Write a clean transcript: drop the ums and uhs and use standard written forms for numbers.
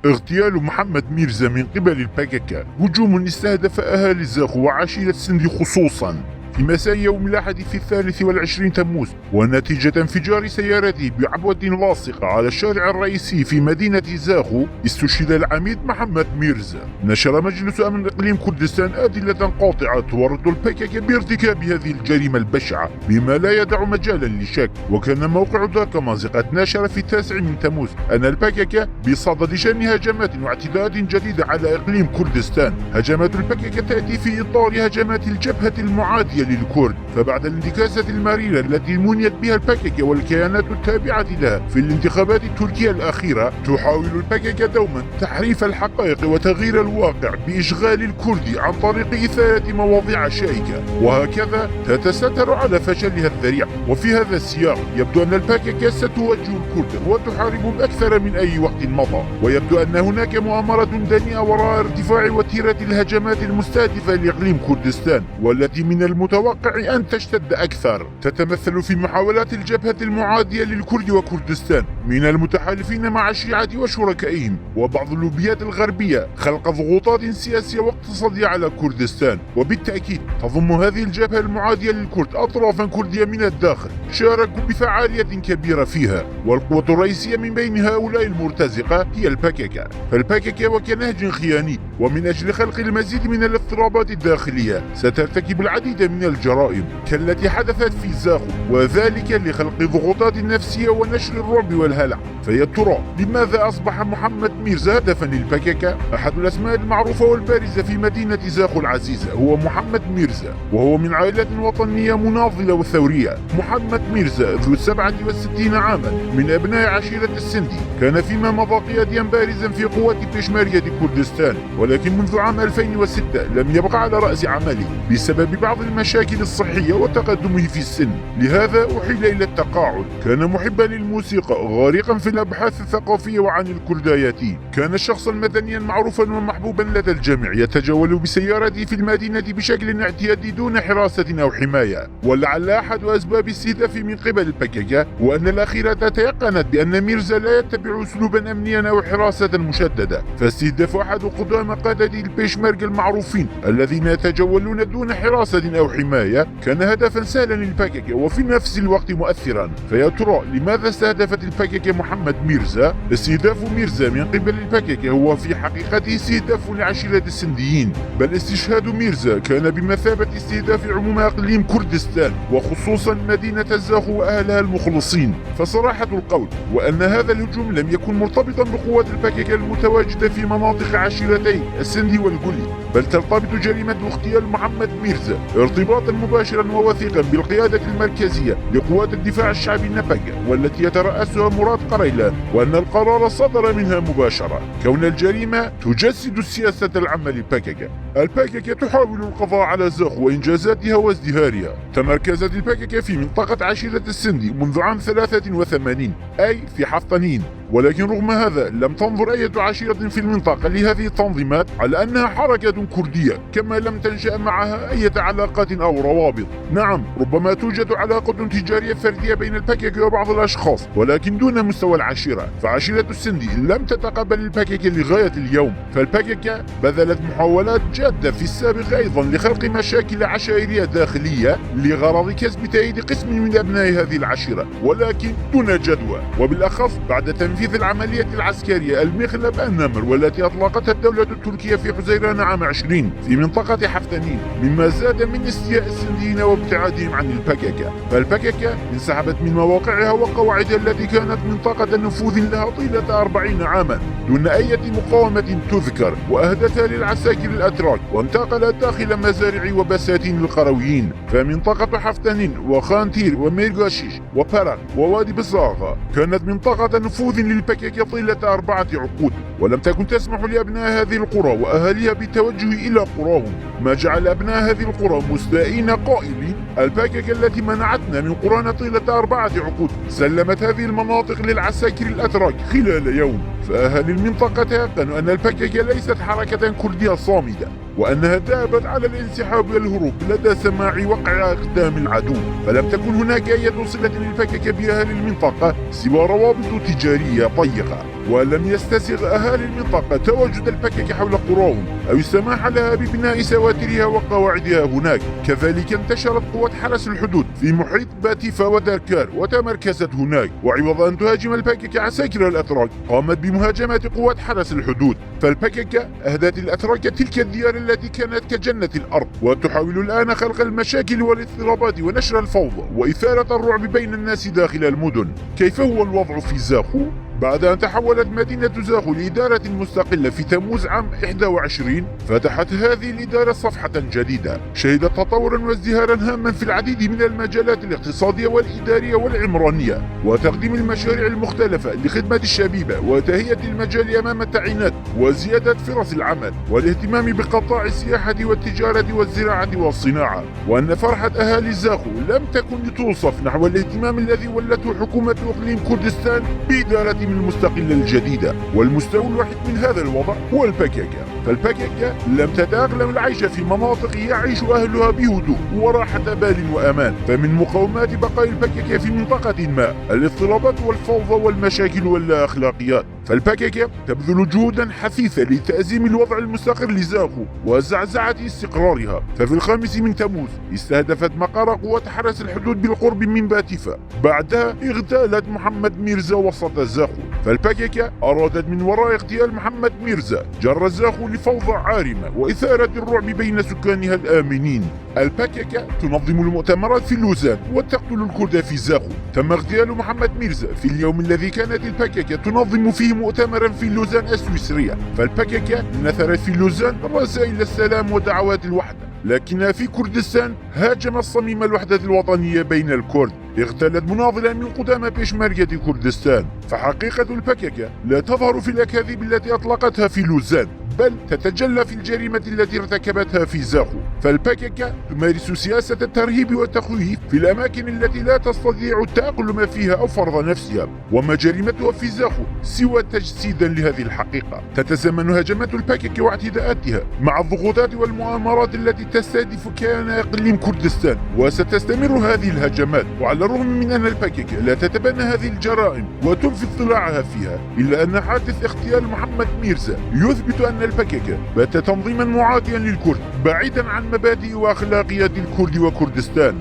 اغتيال محمد ميرزا من قبل الباكاكا هجوم استهدف أهالي زاخو وعشيرة سندي خصوصا في مساء يوم الأحد في 23 تموز، ونتيجة انفجار سيارته بعبوة لاصقة على الشارع الرئيسي في مدينة زاخو استشهد العميد محمد ميرزا. نشر مجلس أمن إقليم كردستان أدلة قاطعة تورط الباكاكا بارتكاب هذه الجريمة البشعة بما لا يدع مجالا لشك. وكان موقع داركماز قد نشر في 9 من تموز أن الباكاكا بصدد شن هجمات واعتداءات جديدة على إقليم كردستان. هجمات الباكاكا تأتي في إطار هجمات الجبهة المعادية للكرد، فبعد الانتكاسة المريرة التي منيت بها الباكاكا والكيانات التابعة لها في الانتخابات التركية الأخيرة، تحاول الباكاكا دوما تحريف الحقائق وتغيير الواقع بإشغال الكرد عن طريق إثارة مواضيع شائكة، وهكذا تتستر على فشلها الذريع. وفي هذا السياق يبدو أن الباكاكا ستواجه الكرد وتحاربهم أكثر من أي وقت مضى، ويبدو أن هناك مؤامرة دنيئة وراء ارتفاع وتيرة الهجمات المستهدفة لإقليم كردستان، والتي من المتوقع أن تشتد أكثر. تتمثل في محاولات الجبهة المعادية للكرد وكردستان من المتحالفين مع الشيعة وشركائهم وبعض اللوبيات الغربية خلق ضغوطات سياسية واقتصادية على كردستان، وبالتأكيد تضم هذه الجبهة المعادية للكرد أطرافا كردية من الداخل شاركوا بفعالية كبيرة فيها، والقوة الرئيسية من بين هؤلاء المرتزقة هي الباكاكا. فالباكاكا وكنهج خياني ومن أجل خلق المزيد من الاضطرابات الداخلية سترتكب العديد من الجرائم كالتي حدثت في زاخو، وذلك لخلق ضغوطات نفسية ونشر الرعب والهلع. فيا ترى لماذا أصبح محمد ميرزا هدفا للباكاكا؟ أحد الأسماء المعروفة والبارزة في مدينة زاخو العزيزة هو محمد ميرزا، وهو من عائلة وطنية مناضلة وثورية. محمد ميرزا ذو 67 عاما من أبناء عشيرة السندي، كان فيما مضى قياديا بارزا في قوات بيشمركة كردستان، ولكن منذ عام 2006 لم يبقى على رأس عمله بسبب بعض المشاكل الصحية وتقدمه في السن، لهذا أحيل إلى التقاعد. كان محبا للموسيقى غارقا في الأبحاث الثقافية وعن الكرديات. كان شخصا مدنيا معروفا ومحبوبا لدى الجميع، يتجول بسيارته في المدينة بشكل اعتيادي دون حراسة أو حماية. ولعل أحد أسباب استهدافه من قبل الباكاكا وأن الأخيرة تيقنت بأن ميرزا لا يتبع أسلوبا أمنيا أو حراسة مشددة، فاستهداف أحد قدامى قادة البيشمركة المعروفين الذين يتجولون دون حراسة أو حماية كان هدفا سهلا للباكاكا وفي نفس الوقت مؤثرا. فيا ترى لماذا استهدفت الباكاكا محمد ميرزا؟ استهداف ميرزا من قبل الباكاكا هو في حقيقته استهداف لعشيرة السنديين، بل استشهاد ميرزا كان بمثابة استهداف عموم إقليم كردستان وخصوصا مدينة زاخو وأهلها المخلصين. فصراحة القول وأن هذا الهجوم لم يكن مرتبطا بقوات الباكاكا المتواجدة في مناطق عشيرتي السندي والجولي، بل ترتبط جريمة اغتيال محمد ميرزا ارتباطا مباشرا ووثيقا بالقيادة المركزية لقوات الدفاع الشعبي نباكا والتي يترأسها مراد قريلان، وأن القرار صدر منها مباشرة، كون الجريمة تجسد السياسة العامة للباكاكا. الباكاكا تحاول القضاء على زاخو وإنجازاتها وازدهارها. تمركزت الباكاكا في منطقة عشيرة السندي منذ عام 83 أي في حفطنين، ولكن رغم هذا لم تنظر أي عشيرة في المنطقة لهذه التنظيمات على أنها حركة كردية، كما لم تنشأ معها أي علاقات أو روابط. نعم، ربما توجد علاقة تجارية فردية بين الباكاكا وبعض الأشخاص، ولكن دون مستوى العشيرة. فعشيرة السندي لم تتقبل الباكاكا لغاية اليوم، فالباكاكا بذلت محاولات جادة في السابق أيضا لخلق مشاكل عشائرية داخلية لغرض كسب تأييد قسم من أبناء هذه العشيرة، ولكن دون جدوى، وبالأخص بعد تنفيذ العملية العسكرية المخلب النمر والتي أطلقتها الدولة التركية في حزيران عام 20 في منطقة حفطنين، مما زاد من استياء السنديين وابتعادهم عن الباكاكا. فالباكاكا انسحبت من مواقعها وقواعدها التي كانت منطقة نفوذ لها طيلة 40 عاما دون أي مقاومة تذكر، وأهدتها للعساكر الأتراك وانتقلت داخل مزارع وبساتين القرويين. فمنطقة حفطنين وخانتير وميرغاشيش وبرق ووادي بصاغة كانت منطقة نفوذ للباكاكا طيلة 4 عقود، ولم تكن تسمح لأبناء هذه القرى وأهاليها بالتوجه إلى قراهم، ما جعل أبناء هذه القرى مستائين قائلين: الباكاكا التي منعتنا من قرانا طيلة 4 عقود سلمت هذه المناطق للعساكر الأتراك خلال يوم. فأهالي المنطقة تيقنوا أن الباكاكا ليست حركة كردية صامدة، وأنها ذهبت على الانسحاب والهروب لدى سماع وقع أقدام العدو، فلم تكن هناك أي صلة للبكك بأهل المنطقة سوى روابط تجارية ضيقة، ولم يستسغ أهالي المنطقة تواجد البكك حول قراهم أو السماح لها ببناء سواترها وقواعدها هناك. كذلك انتشرت قوات حرس الحدود في محيط باتيفا وداركار وتمركزت هناك، وعوض أن تهاجم البكك عساكر الأتراك قامت بمهاجمة قوات حرس الحدود. فالبكك أهدت الأتراك تلك الديار التي كانت كجنة الأرض، وتحاول الآن خلق المشاكل والاضطرابات ونشر الفوضى وإثارة الرعب بين الناس داخل المدن. كيف هو الوضع في زاخو؟ بعد أن تحولت مدينة زاخو لإدارة مستقلة في تموز عام 21، فتحت هذه الإدارة صفحة جديدة شهدت تطورا وازدهارا هاما في العديد من المجالات الاقتصادية والإدارية والعمرانية، وتقديم المشاريع المختلفة لخدمة الشبيبة وتهيئة المجال أمام التعيينات وزيادة فرص العمل والاهتمام بقطاع السياحة والتجارة والزراعة والصناعة. وأن فرحة أهالي زاخو لم تكن لتوصف نحو الاهتمام الذي ولته حكومة إقليم كردستان بإدارة المستقلة الجديدة، والمستوى الوحيد من هذا الوضع هو البككة. فالبككة لم تتأقلم العيش في مناطق يعيش أهلها بهدوء وراحة بال وأمان، فمن مقومات بقاء البككة في منطقة ما الاضطرابات والفوضى والمشاكل واللا أخلاقيات. فالبككة تبذل جهودا حثيثة لتأزيم الوضع المستقر لزاخو وزعزعة استقرارها. ففي 5 من تموز استهدفت مقر قوات حرس الحدود بالقرب من باتيفا، بعدها اغتالت محمد ميرزا وسط زاخو. فالبككة أرادت من وراء اغتيال محمد ميرزا جر زاخو لفوضى عارمة وإثارة الرعب بين سكانها الآمنين. البككة تنظم المؤتمرات في لوزان وتقتل الكرد في زاخو. تم اغتيال محمد ميرزا في اليوم الذي كانت البككة تنظم فيه مؤتمرا في لوزان السويسرية. فالبككة نثرت في لوزان رسائل السلام ودعوات الوحدة، لكنها في كردستان هاجم الصميم الوحدة الوطنية بين الكرد. اغتالت مناضلا من قدامى بيشمركة كردستان. فحقيقة البككة لا تظهر في الأكاذيب التي أطلقتها في لوزان، بل تتجلى في الجريمة التي ارتكبتها في زاخو. فالبككة تمارس سياسة الترهيب والتخويف في الأماكن التي لا تستطيع التأقلم فيها أو فرض نفسها، وما جريمتها في زاخو سوى تجسيدا لهذه الحقيقة. تتزامن هجمات البككة واعتداءاتها مع الضغوطات والمؤامرات التي تستهدف كيان إقليم كردستان، وستستمر هذه الهجمات. وعلى الرغم من أن البككة لا تتبنى هذه الجرائم وتنفي اطلاعها فيها، إلا أن حادث اغتيال محمد ميرزا يثبت أن البككة بات تنظيما معاديا للكرد بعيدا عن مبادئ وأخلاقيات الكرد وكردستان.